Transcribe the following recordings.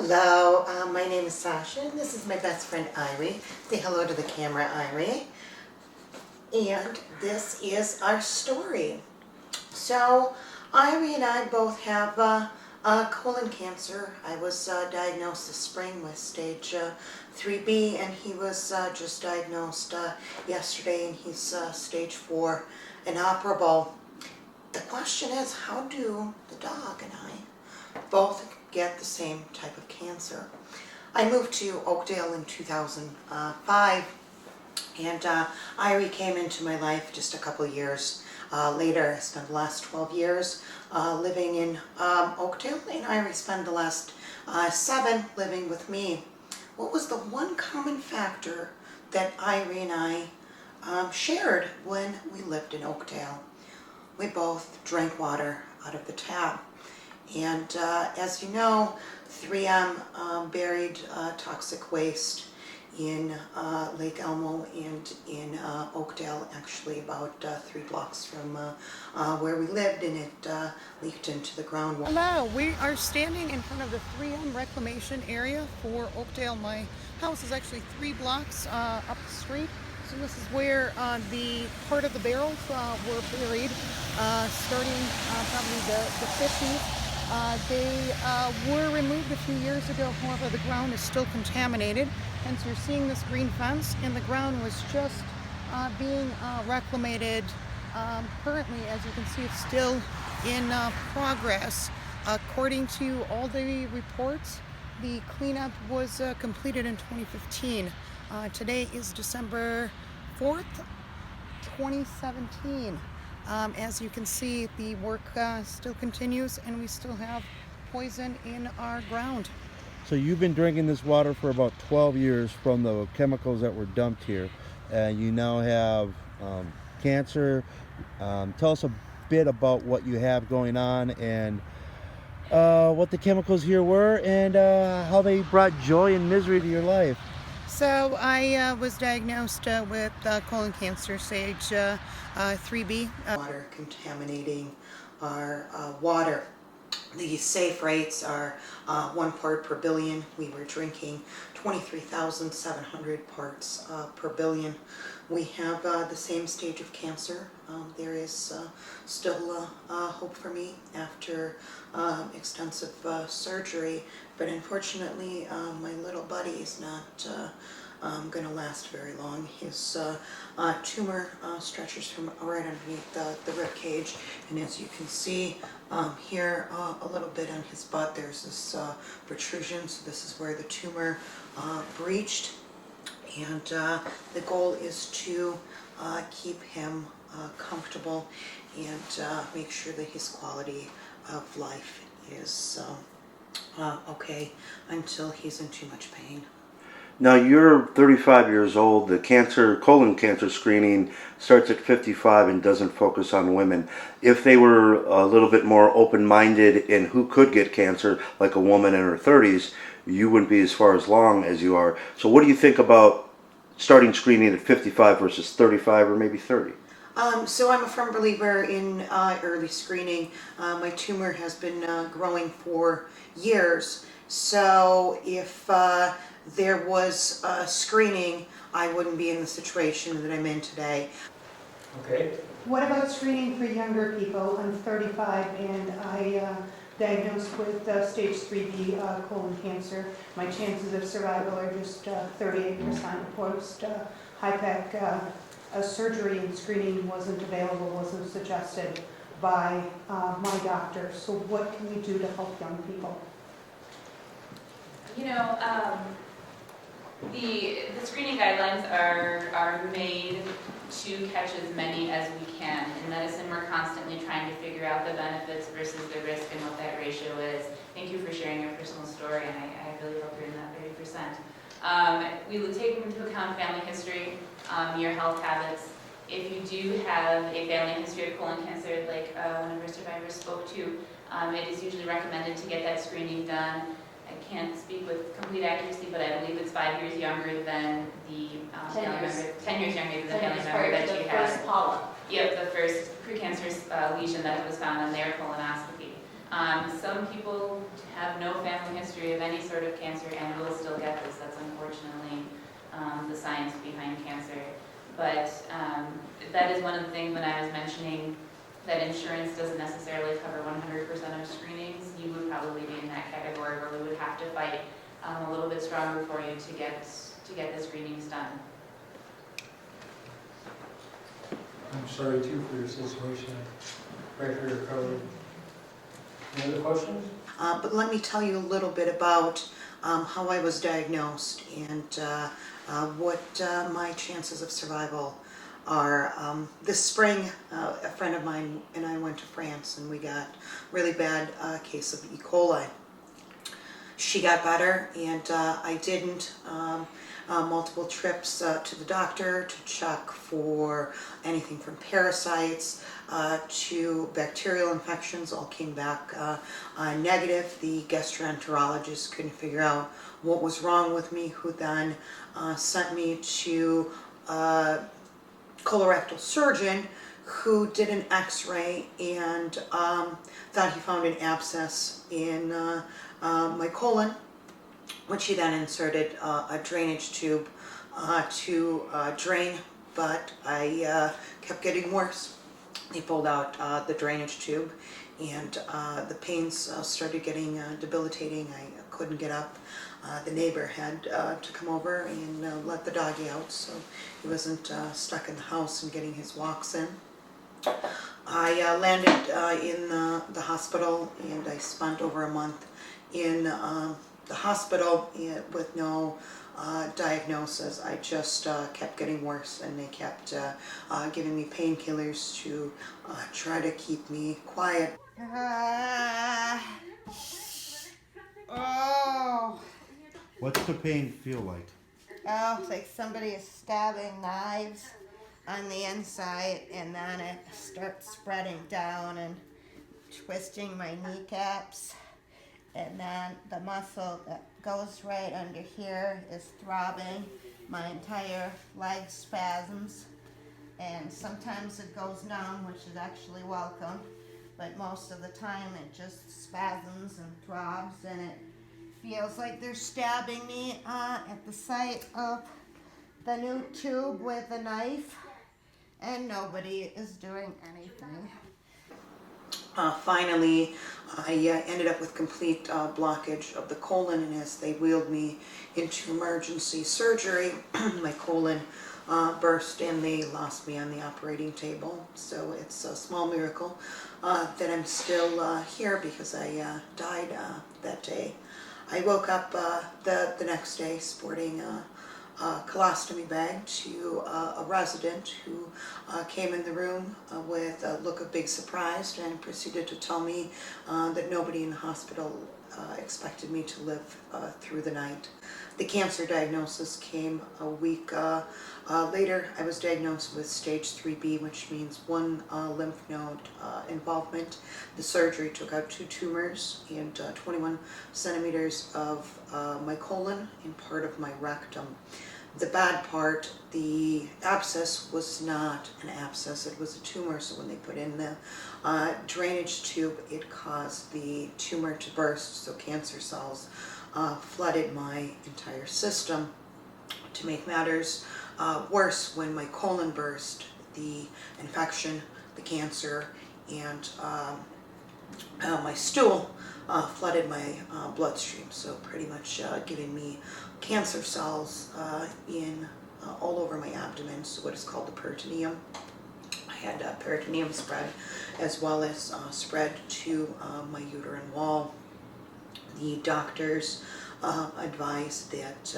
Hello, my name is Sasha, and this is my best friend Irie. Say hello to the camera, Irie. And this is our story. So, Irie and I both have colon cancer. I was diagnosed this spring with stage 3B, and he was just diagnosed yesterday, and he's stage 4 inoperable. The question is, how do the dog and I both get the same type of cancer? I moved to Oakdale in 2005, and Irie came into my life just a couple of years later. I spent the last 12 years living in Oakdale, and Irie spent the last 7 living with me. What was the one common factor that Irie and I shared when we lived in Oakdale? We both drank water out of the tap. And as you know, 3M buried toxic waste in Lake Elmo and in Oakdale, actually about 3 blocks from where we lived, and it leaked into the groundwater. Hello, we are standing in front of the 3M reclamation area for Oakdale. My house is actually 3 blocks up the street. So this is where the part of the barrels were buried, starting probably the 50s. They were removed a few years ago. However, the ground is still contaminated. Hence, you're seeing this green fence, and the ground was just being reclamated. Currently, as you can see, it's still in progress. According to all the reports, the cleanup was completed in 2015. Today is December 4th, 2017. As you can see, the work still continues, and we still have poison in our ground. So you've been drinking this water for about 12 years from the chemicals that were dumped here, and you now have cancer. Tell us a bit about what you have going on, and what the chemicals here were, and how they brought joy and misery to your life. So I was diagnosed with colon cancer, stage 3B. Water contaminating our water. The safe rates are 1 part per billion. We were drinking 23,700 parts per billion. We have the same stage of cancer. There is still hope for me after extensive surgery, but unfortunately my little buddy is not going to last very long. His tumor stretches from right underneath the rib cage, and as you can see here a little bit on his butt, there's this protrusion. So this is where the tumor breached, and the goal is to keep him comfortable and make sure that his quality of life is okay until he's in too much pain. Now you're 35 years old. The colon cancer screening starts at 55 and doesn't focus on women. If they were a little bit more open-minded in who could get cancer, like a woman in her 30s, you wouldn't be as far along as you are. So what do you think about starting screening at 55 versus 35 or maybe 30? So I'm a firm believer in early screening. My tumor has been growing for years. So if there was screening, I wouldn't be in the situation that I'm in today. Okay. What about screening for younger people? I'm 35, and I diagnosed with stage 3B colon cancer. My chances of survival are just 38%. Post HIPEC surgery and screening wasn't available, wasn't suggested by my doctor. So what can we do to help young people? You know, the screening guidelines are made to catch as many as we can. In medicine, we're constantly trying to figure out the benefits versus the risk and what that ratio is. Thank you for sharing your personal story, and I really hope you're in that 30%. We will take into account family history, your health habits. If you do have a family history of colon cancer, like one of our survivors spoke to, it is usually recommended to get that screening done. I can't speak with complete accuracy, but I believe it's 5 years younger than the family member, 10 years younger than the family member that you had. First polyp. Yep, the first precancerous lesion that was found on their colonoscopy. Some people have no family history of any sort of cancer and will still get this. That's unfortunately the science behind cancer. But that is one of the things when I was mentioning that insurance doesn't necessarily cover 100% of screenings. You would probably be in that category where we would have to fight a little bit stronger for you to get the screenings done. I'm sorry too for your situation. Right for your recovery. Any other questions? But let me tell you a little bit about how I was diagnosed and what my chances of survival are. This spring, a friend of mine and I went to France and we got really bad case of E. coli. She got better and I didn't. Multiple trips to the doctor to check for anything from parasites to bacterial infections all came back negative. The gastroenterologist couldn't figure out what was wrong with me, who then sent me to a colorectal surgeon who did an x-ray and thought he found an abscess in my colon, which he then inserted a drainage tube to drain, but I kept getting worse. They pulled out the drainage tube and the pains started getting debilitating. I couldn't get up. The neighbor had to come over and let the doggy out so he wasn't stuck in the house and getting his walks in. I landed in the hospital and I spent over a month in the hospital with no diagnosis. I just kept getting worse and they kept giving me painkillers to try to keep me quiet. Oh, What's the pain feel like? it's like somebody is stabbing knives on the inside and then it starts spreading down and twisting my kneecaps. And then the muscle that goes right under here is throbbing. My entire leg spasms. And sometimes it goes numb, which is actually welcome. But most of the time it just spasms and throbs and it feels like they're stabbing me at the site of the new tube with a knife. And nobody is doing anything. Finally, I ended up with complete blockage of the colon, and as they wheeled me into emergency surgery, my colon burst and they lost me on the operating table. So it's a small miracle that I'm still here because I died that day. I woke up the next day sporting a colostomy bag to a resident who came in the room with a look of big surprise and proceeded to tell me that nobody in the hospital expected me to live through the night. The cancer diagnosis came a week later. I was diagnosed with stage 3B, which means one lymph node involvement. The surgery took out 2 tumors and 21 centimeters of my colon and part of my rectum. The bad part, the abscess was not an abscess, it was a tumor, so when they put in the drainage tube, it caused the tumor to burst, so cancer cells flooded my entire system. To make matters worse, when my colon burst, the infection, the cancer, and my stool flooded my bloodstream, so pretty much giving me cancer cells all over my abdomen, so what is called the peritoneum. I had peritoneum spread as well as spread to my uterine wall. The doctors advised that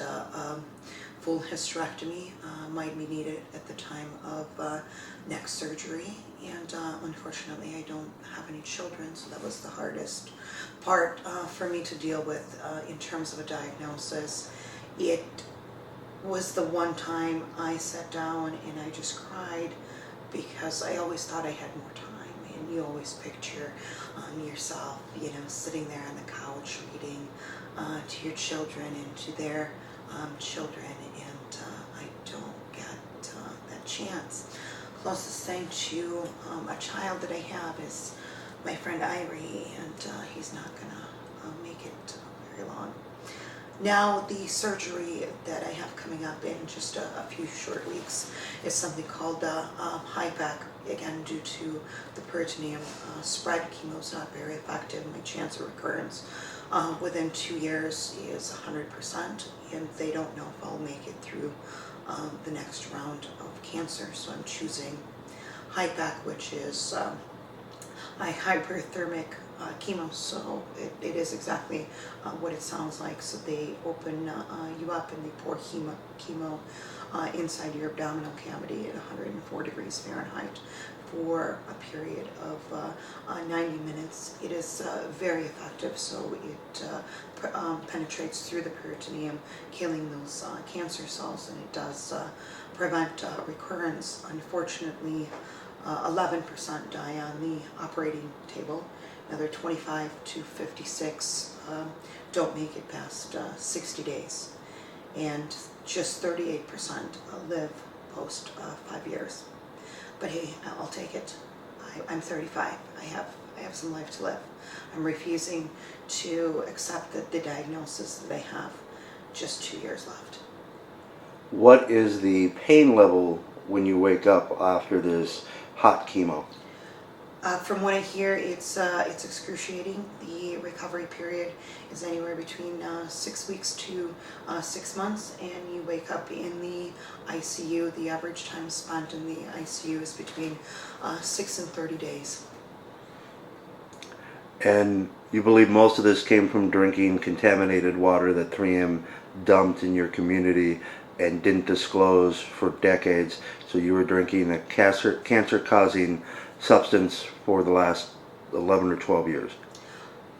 full hysterectomy might be needed at the time of neck surgery, and unfortunately I don't have any children, so that was the hardest part for me to deal with in terms of a diagnosis. It was the one time I sat down and I just cried because I always thought I had more time, and you always picture yourself, sitting there on the couch reading to your children and to their children, and I don't get that chance. Closest thing to a child that I have is my friend Irie, and he's not gonna make it very long. Now, the surgery that I have coming up in just a few short weeks is something called high back. Again, due to the peritoneum spread, chemo is not very effective. My chance of recurrence within 2 years is 100%, and they don't know if I'll make it through the next round of cancer. So I'm choosing high back, which is a hyperthermic chemo, so it is exactly what it sounds like. So they open you up and they pour chemo inside your abdominal cavity at 104 degrees Fahrenheit for a period of 90 minutes. It is very effective, so it penetrates through the peritoneum, killing those cancer cells, and it does prevent recurrence. Unfortunately, 11% die on the operating table. Another 25 to 56 don't make it past 60 days. And just 38% live post 5 years. But hey, I'll take it. I'm 35. I have some life to live. I'm refusing to accept the diagnosis that I have. Just 2 years left. What is the pain level when you wake up after this hot chemo? From what I hear, it's excruciating. The recovery period is anywhere between 6 weeks to 6 months, and you wake up in the ICU. The average time spent in the ICU is between 6 and 30 days. And you believe most of this came from drinking contaminated water that 3M dumped in your community and didn't disclose for decades. So you were drinking a cancer-causing substance for the last 11 or 12 years.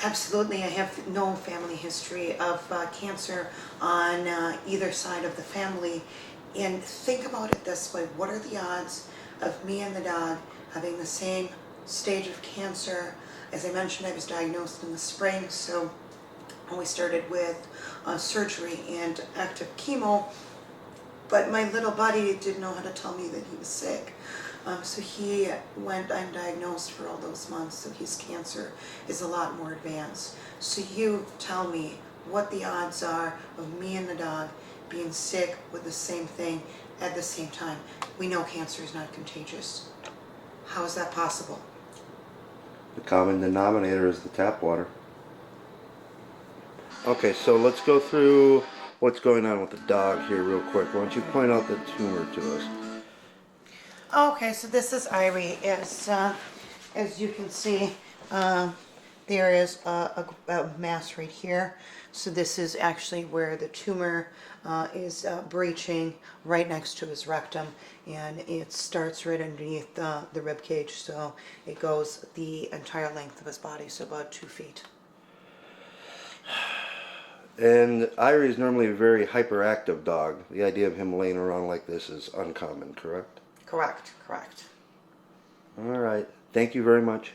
Absolutely. I have no family history of cancer on either side of the family. And think about it this way. What are the odds of me and the dog having the same stage of cancer? As I mentioned, I was diagnosed in the spring, so we started with surgery and active chemo. But my little buddy didn't know how to tell me that he was sick. So he went undiagnosed for all those months, so his cancer is a lot more advanced. So you tell me what the odds are of me and the dog being sick with the same thing at the same time. We know cancer is not contagious. How is that possible? The common denominator is the tap water. Okay, so let's go through what's going on with the dog here real quick. Why don't you point out the tumor to us? Okay, so this is Irie. As you can see, there is a mass right here. So this is actually where the tumor is breaching right next to his rectum, and it starts right underneath the rib cage. So it goes the entire length of his body, so about 2 feet. And Irie is normally a very hyperactive dog. The idea of him laying around like this is uncommon, correct? Correct, correct. All right. Thank you very much.